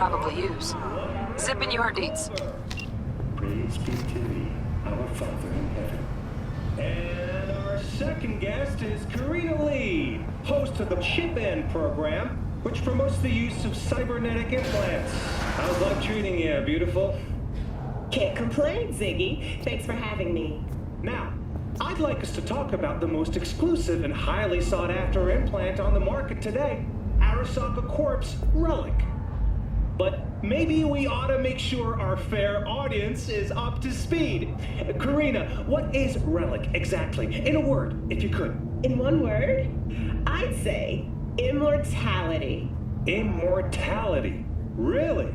probably use. Zip in your deeds. Praise be to thee, our Father in heaven. And our second guest is Karina Lee, host of the Chip In program, which promotes the use of cybernetic implants. How's life treating you, beautiful? Can't complain, Ziggy. Thanks for having me. Now, I'd like us to talk about the most exclusive and highly sought-after implant on the market today, Arasaka Corp's Relic. But maybe we ought to make sure our fair audience is up to speed. Karina, what is Relic exactly? In a word, if you could. In one word, I'd say immortality. Immortality? Really?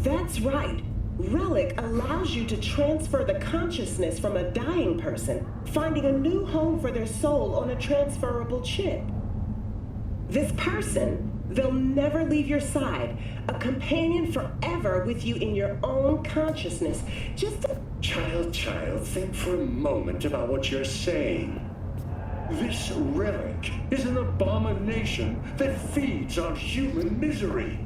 That's right. Relic allows you to transfer the consciousness from a dying person, finding a new home for their soul on a transferable chip. This person, they'll never leave your side, a companion forever with you in your own consciousness. Child, think for a moment about what you're saying. This relic is an abomination that feeds on human misery.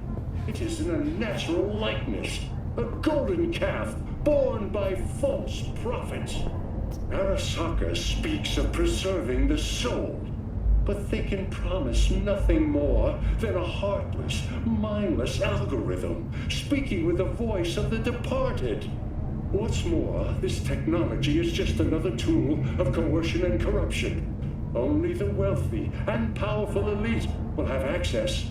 It is an unnatural likeness, a golden calf born by false prophets. Arasaka speaks of preserving the soul, but they can promise nothing more than a heartless, mindless algorithm speaking with the voice of the departed. What's more, this technology is just another tool of coercion and corruption. Only the wealthy and powerful elite will have access,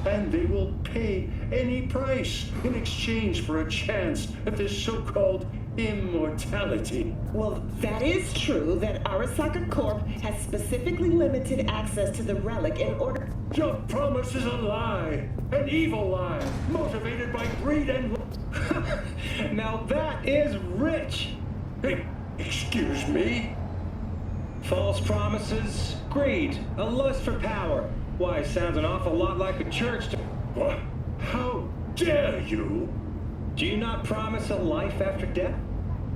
and they will pay any price in exchange for a chance at this so-called immortality. Well, that is true that Arasaka Corp has specifically limited access to the relic in order... Your promise is a lie, an evil lie, motivated by greed and... Now that is rich! Hey, excuse me? False promises, greed, a lust for power. Why, sounds an awful lot like a church to... What? How dare you? Do you not promise a life after death?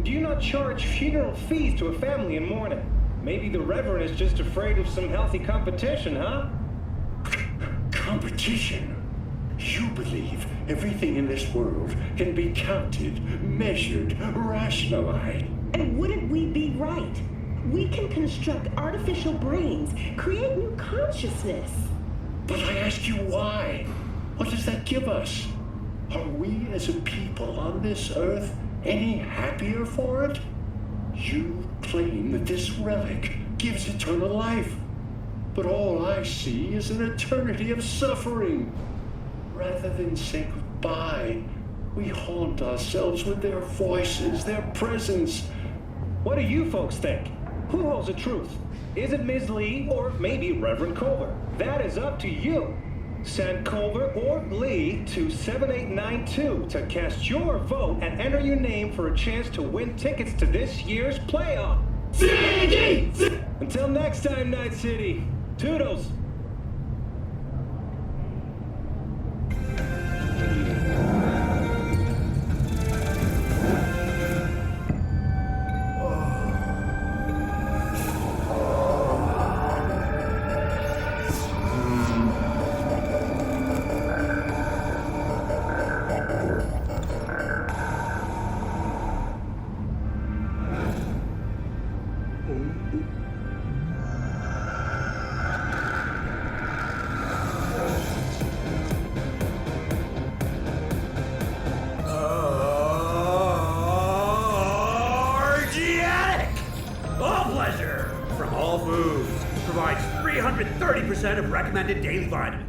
Do you not charge funeral fees to a family in mourning? Maybe the Reverend is just afraid of some healthy competition, huh? Competition? You believe everything in this world can be counted, measured, rationalized. And wouldn't we be right? We can construct artificial brains, create new consciousness. But I ask you why? What does that give us? Are we as a people on this earth any happier for it? You claim that this relic gives eternal life, but all I see is an eternity of suffering. Rather than say goodbye, we haunt ourselves with their voices, their presence. What do you folks think? Who holds the truth? Is it Ms. Lee or maybe Reverend Culver? That is up to you. Send Culver or Lee to 7892 to cast your vote and enter your name for a chance to win tickets to this year's playoff. Until next time, Night City. Toodles. Provides 330% of recommended daily vitamins.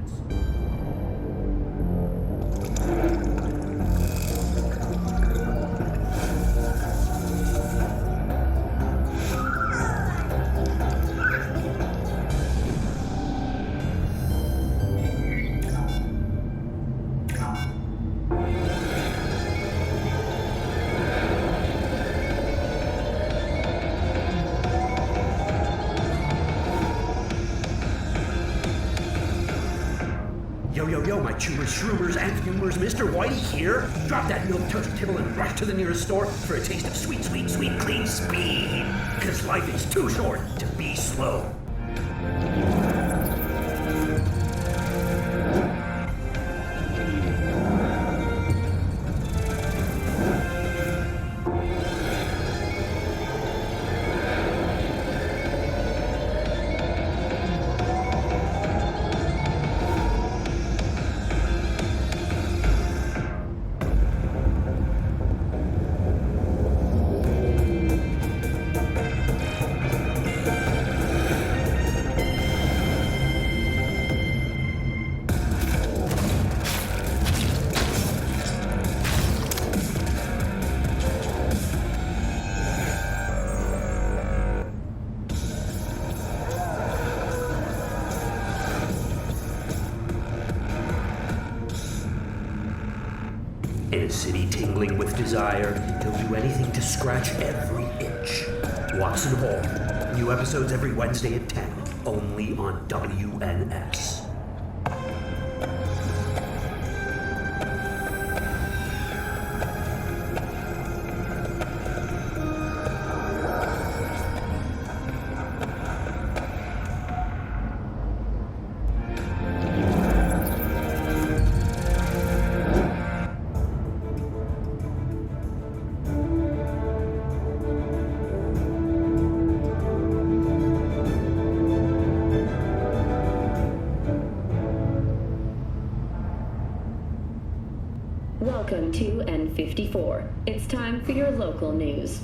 Yo, my chewers, shroomers, and fumers, Mr. Whitey here. Drop that milk toast kibble and rush to the nearest store for a taste of sweet, clean speed. Because life is too short to be slow. In a city tingling with desire, he'll do anything to scratch every itch. Watson Hall. New episodes every Wednesday at 10, only on WNS. Welcome to N54. It's time for your local news.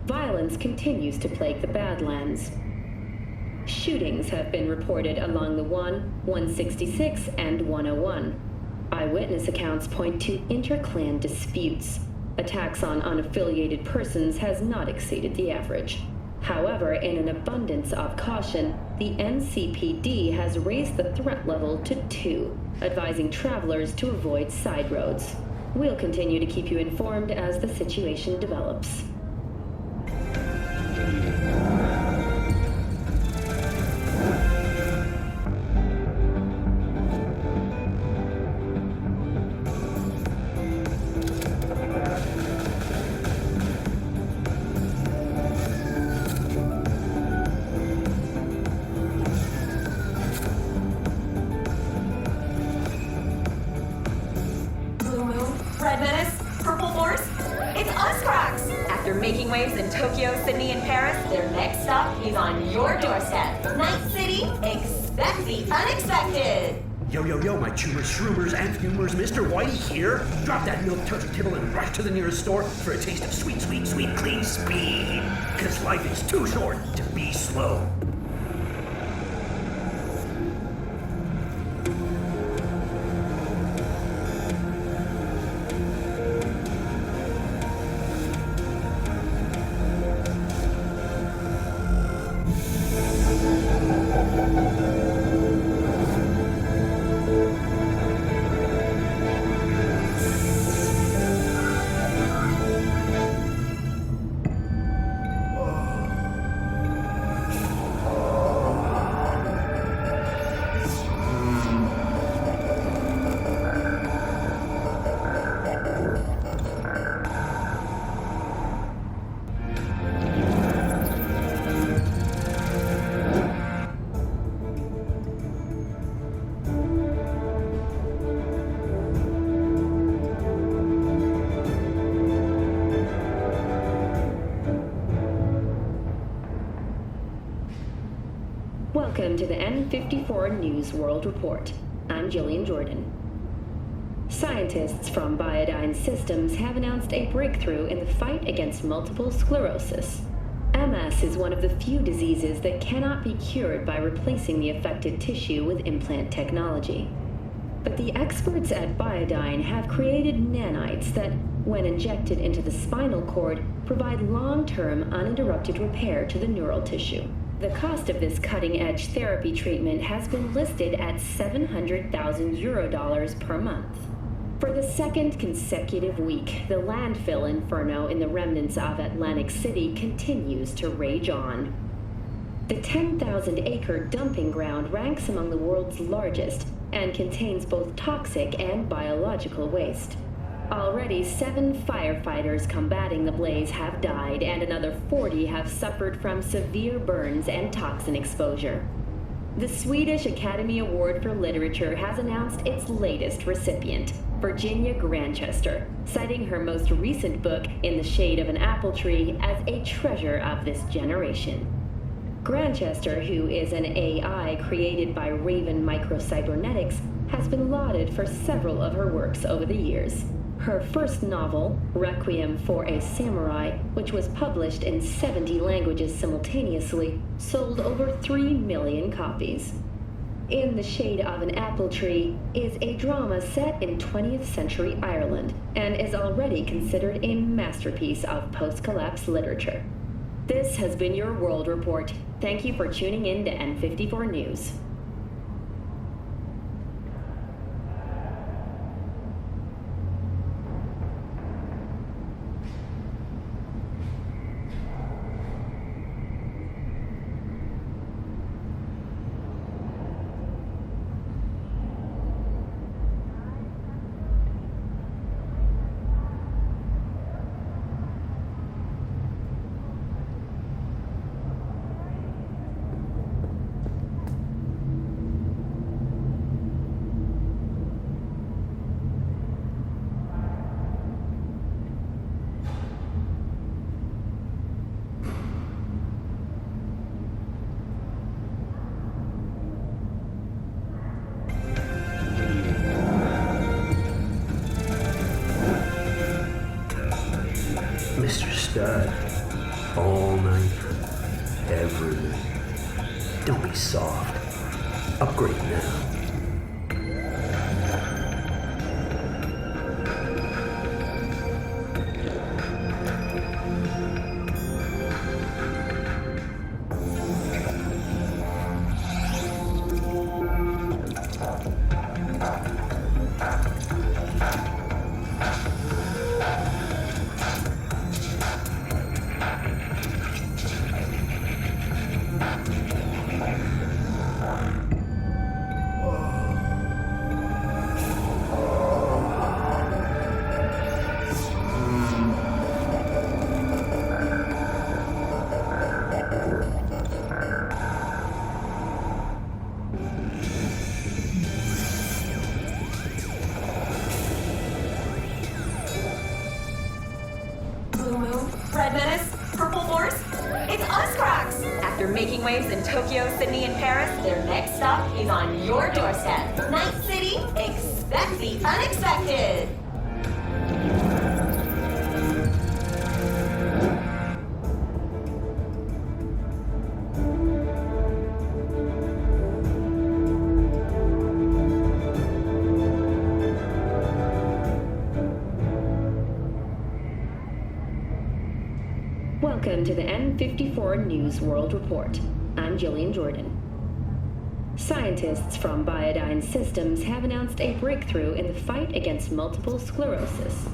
Violence continues to plague the Badlands. Shootings have been reported along the 166, and 101. Eyewitness accounts point to inter-clan disputes. Attacks on unaffiliated persons has not exceeded the average. However, in an abundance of caution, the NCPD has raised the threat level to 2, advising travelers to avoid side roads. We'll continue to keep you informed as the situation develops. Making waves in Tokyo, Sydney, and Paris, their next stop is on your doorstep. Night City, expect the unexpected. Yo, my chewers, shroomers, and humors, Mr. Whitey here. Drop that milk toast kibble and rush to the nearest store for a taste of sweet, clean speed. Cause life is too short to be slow. Welcome to the N54 News World Report. I'm Jillian Jordan. Scientists from Biodyne Systems have announced a breakthrough in the fight against multiple sclerosis. MS is one of the few diseases that cannot be cured by replacing the affected tissue with implant technology. But the experts at Biodyne have created nanites that, when injected into the spinal cord, provide long-term uninterrupted repair to the neural tissue. The cost of this cutting-edge therapy treatment has been listed at €700,000 per month. For the second consecutive week, the landfill inferno in the remnants of Atlantic City continues to rage on. The 10,000-acre dumping ground ranks among the world's largest and contains both toxic and biological waste. Already, 7 firefighters combating the blaze have died, and another 40 have suffered from severe burns and toxin exposure. The Swedish Academy Award for Literature has announced its latest recipient, Virginia Grantchester, citing her most recent book, In the Shade of an Apple Tree, as a treasure of this generation. Grantchester, who is an AI created by Raven Microcybernetics, has been lauded for several of her works over the years. Her first novel, Requiem for a Samurai, which was published in 70 languages simultaneously, sold over 3 million copies. In the Shade of an Apple Tree is a drama set in 20th century Ireland and is already considered a masterpiece of post-collapse literature. This has been your World Report. Thank you for tuning in to N54 News. stud. All night. Every night. Don't be soft. Upgrade now. After making waves in Tokyo, Sydney, and Paris, their next stop is on your doorstep. Night City, expect the unexpected. Welcome to the N54 News World Report. I'm Jillian Jordan. Scientists from Biodyne Systems have announced a breakthrough in the fight against multiple sclerosis.